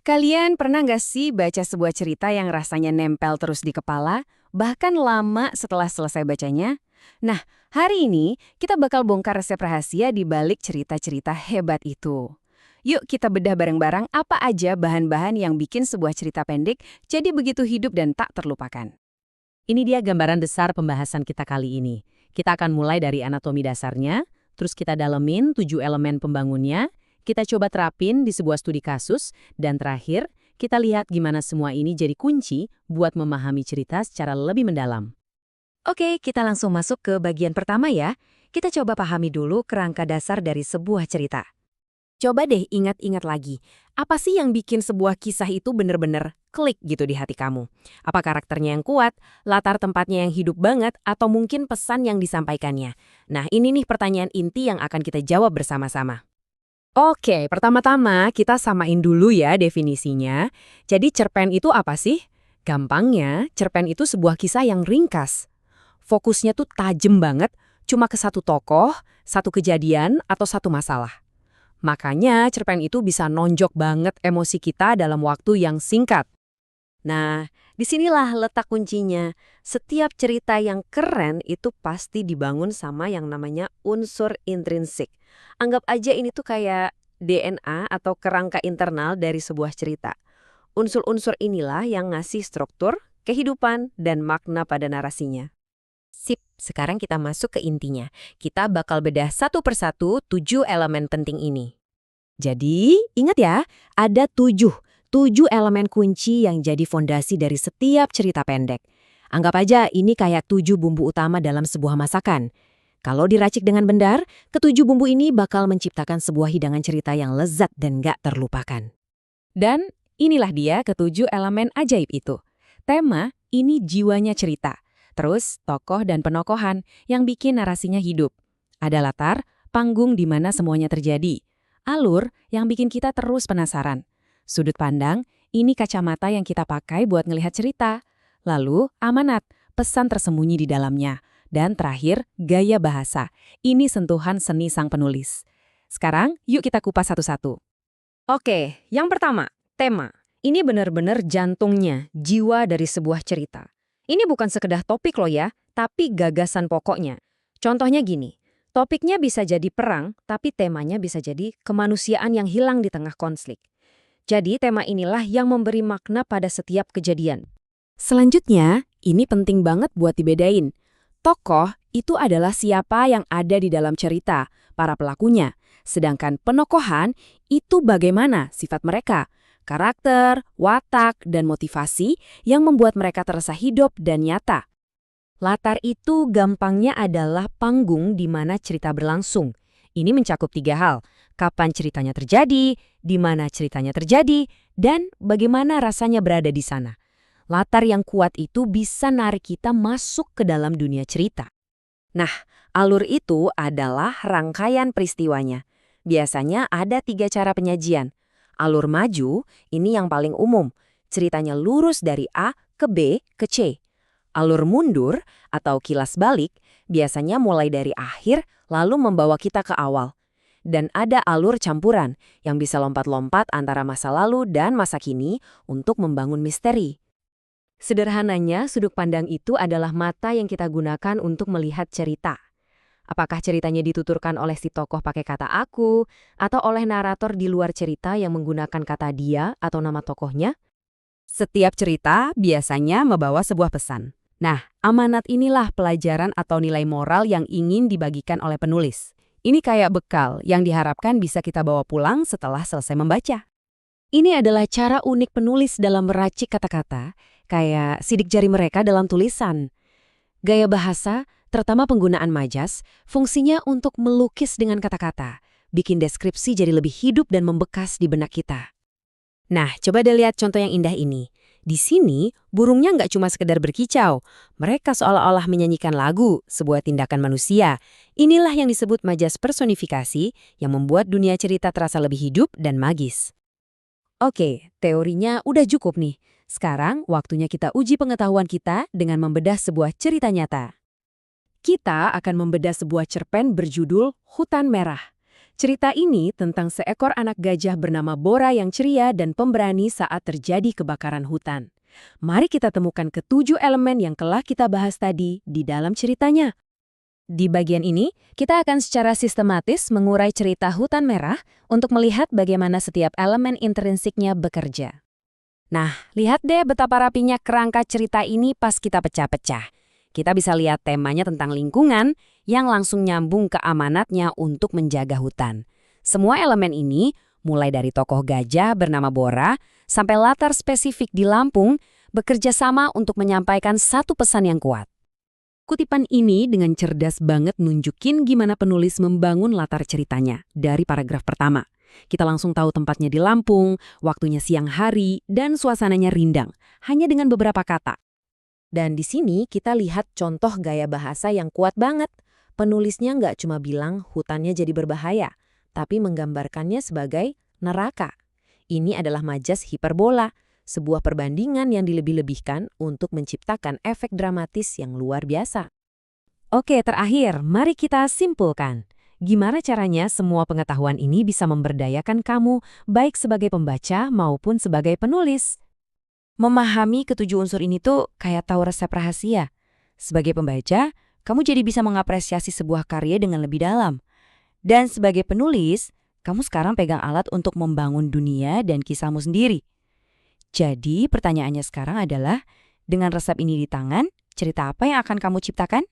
Kalian pernah nggak sih baca sebuah cerita yang rasanya nempel terus di kepala, bahkan lama setelah selesai bacanya? Nah, hari ini kita bakal bongkar resep rahasia di balik cerita-cerita hebat itu. Yuk kita bedah bareng-bareng apa aja bahan-bahan yang bikin sebuah cerita pendek jadi begitu hidup dan tak terlupakan. Ini dia gambaran besar pembahasan kita kali ini. Kita akan mulai dari anatomi dasarnya, terus kita dalemin 7 elemen pembangunnya, kita coba terapin di sebuah studi kasus, dan terakhir, kita lihat gimana semua ini jadi kunci buat memahami cerita secara lebih mendalam. Oke, kita langsung masuk ke bagian pertama ya. Kita coba pahami dulu kerangka dasar dari sebuah cerita. Coba deh ingat-ingat lagi, apa sih yang bikin sebuah kisah itu bener-bener klik gitu di hati kamu? Apa karakternya yang kuat, latar tempatnya yang hidup banget, atau mungkin pesan yang disampaikannya? Nah, ini nih pertanyaan inti yang akan kita jawab bersama-sama. Oke, pertama-tama kita samain dulu ya definisinya. Jadi cerpen itu apa sih? Gampangnya, cerpen itu sebuah kisah yang ringkas. Fokusnya tuh tajem banget, cuma ke satu tokoh, satu kejadian, atau satu masalah. Makanya cerpen itu bisa nonjok banget emosi kita dalam waktu yang singkat. Nah, disinilah letak kuncinya. Setiap cerita yang keren itu pasti dibangun sama yang namanya unsur intrinsik. Anggap aja ini tuh kayak DNA atau kerangka internal dari sebuah cerita. Unsur-unsur inilah yang ngasih struktur, kehidupan, dan makna pada narasinya. Sip, sekarang kita masuk ke intinya. Kita bakal bedah satu persatu 7 elemen penting ini. Jadi, ingat ya, ada 7 elemen kunci yang jadi fondasi dari setiap cerita pendek. Anggap aja ini kayak 7 bumbu utama dalam sebuah masakan. Kalau diracik dengan benar, ketujuh bumbu ini bakal menciptakan sebuah hidangan cerita yang lezat dan gak terlupakan. Dan inilah dia ketujuh elemen ajaib itu. Tema, ini jiwanya cerita. Terus, tokoh dan penokohan yang bikin narasinya hidup. Ada latar, panggung di mana semuanya terjadi. Alur yang bikin kita terus penasaran. Sudut pandang, ini kacamata yang kita pakai buat ngelihat cerita. Lalu, amanat, pesan tersembunyi di dalamnya. Dan terakhir, gaya bahasa. Ini sentuhan seni sang penulis. Sekarang, yuk kita kupas satu-satu. Oke, yang pertama, tema. Ini benar-benar jantungnya, jiwa dari sebuah cerita. Ini bukan sekedar topik loh ya, tapi gagasan pokoknya. Contohnya gini, topiknya bisa jadi perang, tapi temanya bisa jadi kemanusiaan yang hilang di tengah konflik. Jadi tema inilah yang memberi makna pada setiap kejadian. Selanjutnya, ini penting banget buat dibedain. Tokoh itu adalah siapa yang ada di dalam cerita, para pelakunya. Sedangkan penokohan itu bagaimana sifat mereka, karakter, watak, dan motivasi yang membuat mereka terasa hidup dan nyata. Latar itu gampangnya adalah panggung di mana cerita berlangsung. Ini mencakup 3 hal, kapan ceritanya terjadi, di mana ceritanya terjadi, dan bagaimana rasanya berada di sana. Latar yang kuat itu bisa narik kita masuk ke dalam dunia cerita. Nah, alur itu adalah rangkaian peristiwanya. Biasanya ada 3 cara penyajian. Alur maju, ini yang paling umum. Ceritanya lurus dari A ke B ke C. Alur mundur atau kilas balik, biasanya mulai dari akhir lalu membawa kita ke awal. Dan ada alur campuran yang bisa lompat-lompat antara masa lalu dan masa kini untuk membangun misteri. Sederhananya, sudut pandang itu adalah mata yang kita gunakan untuk melihat cerita. Apakah ceritanya dituturkan oleh si tokoh pakai kata aku, atau oleh narator di luar cerita yang menggunakan kata dia atau nama tokohnya? Setiap cerita biasanya membawa sebuah pesan. Nah, amanat inilah pelajaran atau nilai moral yang ingin dibagikan oleh penulis. Ini kayak bekal yang diharapkan bisa kita bawa pulang setelah selesai membaca. Ini adalah cara unik penulis dalam meracik kata-kata, kayak sidik jari mereka dalam tulisan. Gaya bahasa, terutama penggunaan majas, fungsinya untuk melukis dengan kata-kata, bikin deskripsi jadi lebih hidup dan membekas di benak kita. Nah, coba deh lihat contoh yang indah ini. Di sini, burungnya nggak cuma sekedar berkicau. Mereka seolah-olah menyanyikan lagu, sebuah tindakan manusia. Inilah yang disebut majas personifikasi yang membuat dunia cerita terasa lebih hidup dan magis. Oke, teorinya udah cukup nih. Sekarang waktunya kita uji pengetahuan kita dengan membedah sebuah cerita nyata. Kita akan membedah sebuah cerpen berjudul Hutan Merah. Cerita ini tentang seekor anak gajah bernama Bora yang ceria dan pemberani saat terjadi kebakaran hutan. Mari kita temukan ketujuh elemen yang telah kita bahas tadi di dalam ceritanya. Di bagian ini, kita akan secara sistematis mengurai cerita Hutan Merah untuk melihat bagaimana setiap elemen intrinsiknya bekerja. Nah, lihat deh betapa rapinya kerangka cerita ini pas kita pecah-pecah. Kita bisa lihat temanya tentang lingkungan yang langsung nyambung ke amanatnya untuk menjaga hutan. Semua elemen ini, mulai dari tokoh gajah bernama Bora sampai latar spesifik di Lampung, bekerja sama untuk menyampaikan satu pesan yang kuat. Kutipan ini dengan cerdas banget nunjukin gimana penulis membangun latar ceritanya dari paragraf pertama. Kita langsung tahu tempatnya di Lampung, waktunya siang hari, dan suasananya rindang, hanya dengan beberapa kata. Dan di sini kita lihat contoh gaya bahasa yang kuat banget. Penulisnya nggak cuma bilang hutannya jadi berbahaya, tapi menggambarkannya sebagai neraka. Ini adalah majas hiperbola, sebuah perbandingan yang dilebih-lebihkan untuk menciptakan efek dramatis yang luar biasa. Oke, terakhir, mari kita simpulkan. Gimana caranya semua pengetahuan ini bisa memberdayakan kamu, baik sebagai pembaca maupun sebagai penulis? Memahami ketujuh unsur ini tuh kayak tahu resep rahasia. Sebagai pembaca, kamu jadi bisa mengapresiasi sebuah karya dengan lebih dalam. Dan sebagai penulis, kamu sekarang pegang alat untuk membangun dunia dan kisahmu sendiri. Jadi pertanyaannya sekarang adalah, dengan resep ini di tangan, cerita apa yang akan kamu ciptakan?